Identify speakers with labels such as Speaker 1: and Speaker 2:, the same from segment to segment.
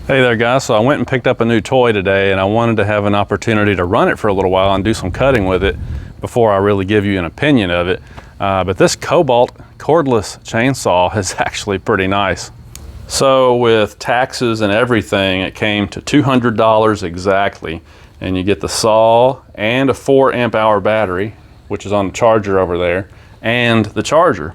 Speaker 1: Hey there guys, so I went and picked up a new toy today and I wanted to have an opportunity to run it for a little while and do some cutting with it before I really give you an opinion of it. But this Kobalt cordless chainsaw is actually pretty nice. So with taxes and everything, it came to $200 exactly. And you get the saw and a 4 amp hour battery, which is on the charger over there, and the charger.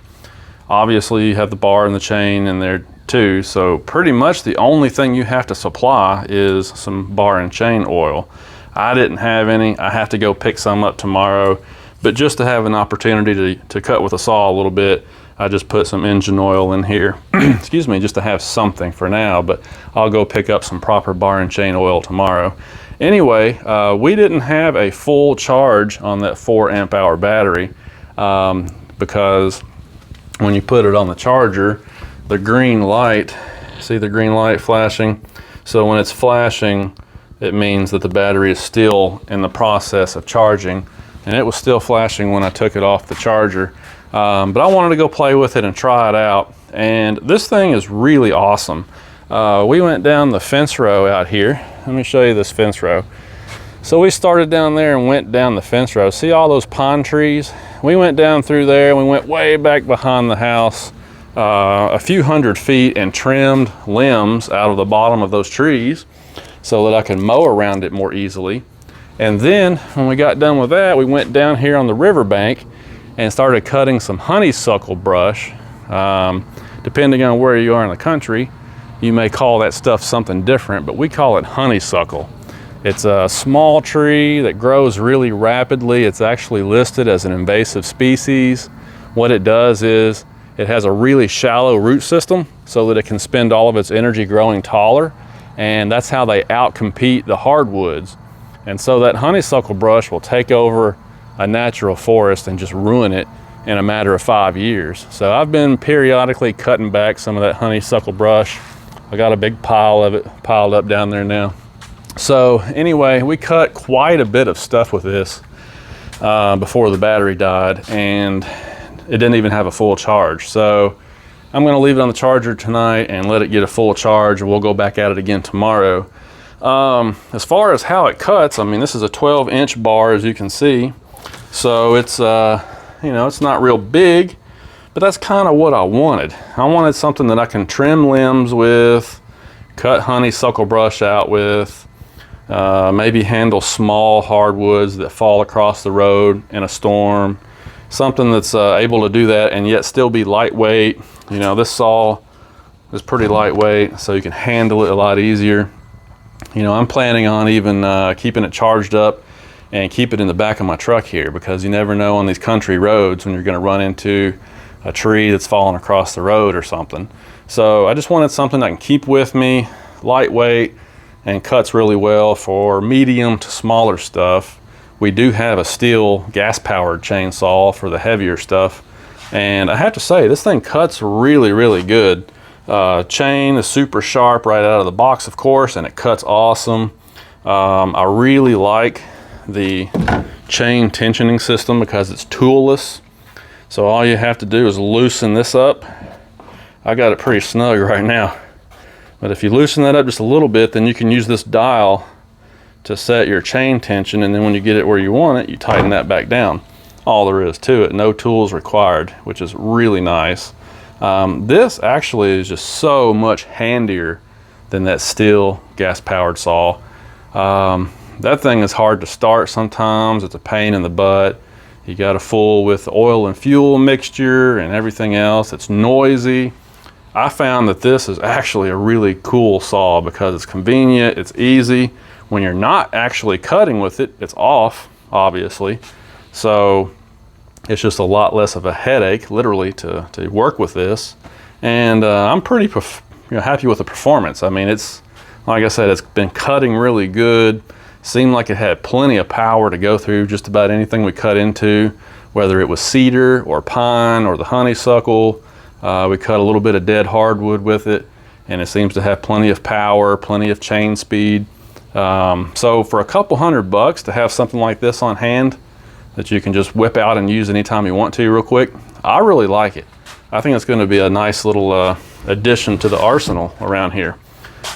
Speaker 1: Obviously you have the bar and the chain in there too, so pretty much the only thing you have to supply is some bar and chain oil. I didn't have any. I have to go pick some up tomorrow, but just to have an opportunity to cut with a saw a little bit, I just put some engine oil in here excuse me, just to have something for now, but I'll go pick up some proper bar and chain oil tomorrow. Anyway, we didn't have a full charge on that 4 amp hour battery because when you put it on the charger, the green light, see the green light flashing? So when it's flashing, it means that the battery is still in the process of charging, and it was still flashing when I took it off the charger. But I wanted to go play with it and try it out, and this thing is really awesome. We went down the fence row out here. Let me show you this fence row. So we started down there and went down the fence row. See all those pine trees? We went down through there, and we went way back behind the house, a few hundred feet, and trimmed limbs out of the bottom of those trees so that I could mow around it more easily. And then when we got done with that, we went down here on the riverbank and started cutting some honeysuckle brush. Depending on where you are in the country, you may call that stuff something different, but we call it honeysuckle. It's a small tree that grows really rapidly. It's actually listed as an invasive species. What it does is it has a really shallow root system so that it can spend all of its energy growing taller, and that's how they outcompete the hardwoods. And so that honeysuckle brush will take over a natural forest and just ruin it in a matter of 5 years. So I've been periodically cutting back some of that honeysuckle brush. I got a big pile of it piled up down there now. So anyway, we cut quite a bit of stuff with this before the battery died, and it didn't even have a full charge. So I'm gonna leave it on the charger tonight and let it get a full charge, and we'll go back at it again tomorrow. As far as how it cuts, I mean, this is a 12-inch bar, as you can see. So it's, you know, it's not real big, but that's kind of what I wanted. I wanted something that I can trim limbs with, cut honeysuckle brush out with, maybe handle small hardwoods that fall across the road in a storm. Something that's able to do that and yet still be lightweight. You know, this saw is pretty lightweight, so you can handle it a lot easier. You know, I'm planning on even keeping it charged up and keep it in the back of my truck here, because you never know on these country roads when you're going to run into a tree that's fallen across the road or something. So I just wanted something I can keep with me, lightweight, and cuts really well for medium to smaller stuff. We do have a steel gas-powered chainsaw for the heavier stuff, and I have to say, this thing cuts really, really good. Chain is super sharp right out of the box, of course, and it cuts awesome. I really like the chain tensioning system because it's toolless. So all you have to do is loosen this up. I got it pretty snug right now, but if you loosen that up just a little bit, then you can use this dial to set your chain tension, and then when you get it where you want it, you tighten that back down. All there is to it, no tools required, which is really nice. This actually is just so much handier than that steel gas-powered saw. That thing is hard to start sometimes. It's a pain in the butt. You got to fool with the oil and fuel mixture and everything else. It's noisy. I found that this is actually a really cool saw because it's convenient, it's easy. When you're not actually cutting with it, it's off, obviously. So it's just a lot less of a headache, literally, to work with this. And I'm pretty happy with the performance. I mean, it's, like I said, it's been cutting really good. Seemed like it had plenty of power to go through just about anything we cut into, whether it was cedar or pine or the honeysuckle. We cut a little bit of dead hardwood with it, and it seems to have plenty of power, plenty of chain speed. So for a couple $100 to have something like this on hand that you can just whip out and use anytime you want to real quick, I really like it. I think it's going to be a nice little addition to the arsenal around here.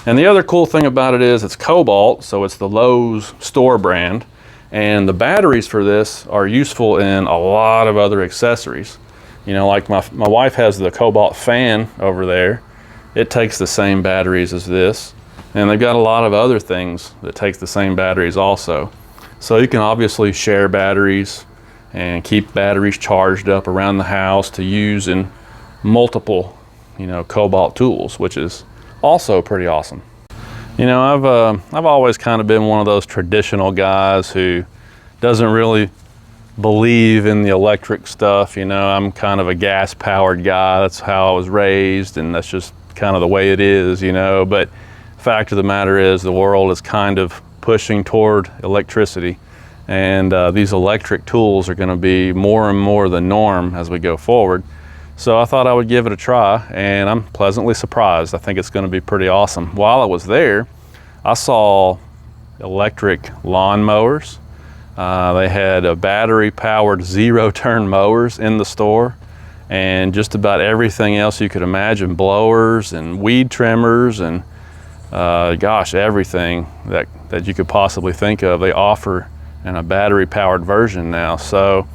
Speaker 1: And the other cool thing about it is it's Kobalt, so it's the Lowe's store brand. And the batteries for this are useful in a lot of other accessories. You know, like my wife has the Kobalt fan over there. It takes the same batteries as this. And they've got a lot of other things that take the same batteries also. So you can obviously share batteries and keep batteries charged up around the house to use in multiple, you know, Kobalt tools, which is also pretty awesome. You know, I've always kind of been one of those traditional guys who doesn't really believe in the electric stuff. You know, I'm kind of a gas powered guy. That's how I was raised, and that's just kind of the way it is, you know. But fact of the matter is the world is kind of pushing toward electricity, and these electric tools are going to be more and more the norm as we go forward. So I thought I would give it a try, and I'm pleasantly surprised. I think it's going to be pretty awesome. While I was there, I saw electric lawn mowers. They had a battery powered zero-turn mowers in the store, and just about everything else you could imagine, blowers and weed trimmers and gosh, everything that you could possibly think of, they offer in a battery powered version now. So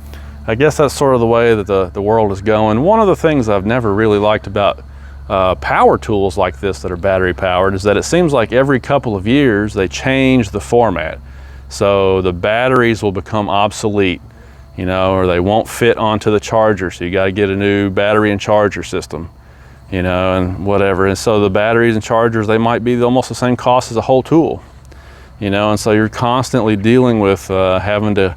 Speaker 1: I guess that's sort of the way that the world is going. One of the things I've never really liked about power tools like this that are battery powered is that it seems like every couple of years they change the format. So the batteries will become obsolete, you know, or they won't fit onto the charger. So you got to get a new battery and charger system, you know, and whatever. And so the batteries and chargers, they might be almost the same cost as a whole tool, you know, and so you're constantly dealing with having to,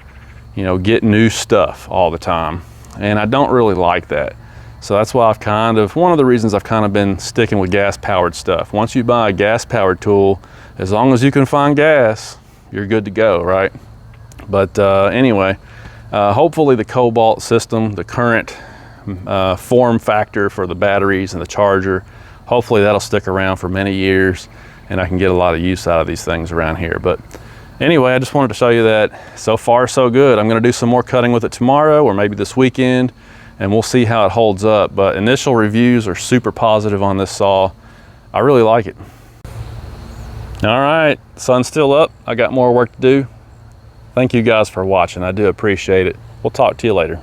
Speaker 1: you know, get new stuff all the time. And I don't really like that. So that's why one of the reasons I've kind of been sticking with gas powered stuff. Once you buy a gas powered tool, as long as you can find gas, you're good to go, right? But anyway, hopefully the Kobalt system, the current form factor for the batteries and the charger, hopefully that'll stick around for many years and I can get a lot of use out of these things around here. But anyway, I just wanted to show you that. So far so good. I'm going to do some more cutting with it tomorrow or maybe this weekend, and we'll see how it holds up. But initial reviews are super positive on this saw. I really like it. All right, sun's still up. I got more work to do. Thank you guys for watching. I do appreciate it. We'll talk to you later.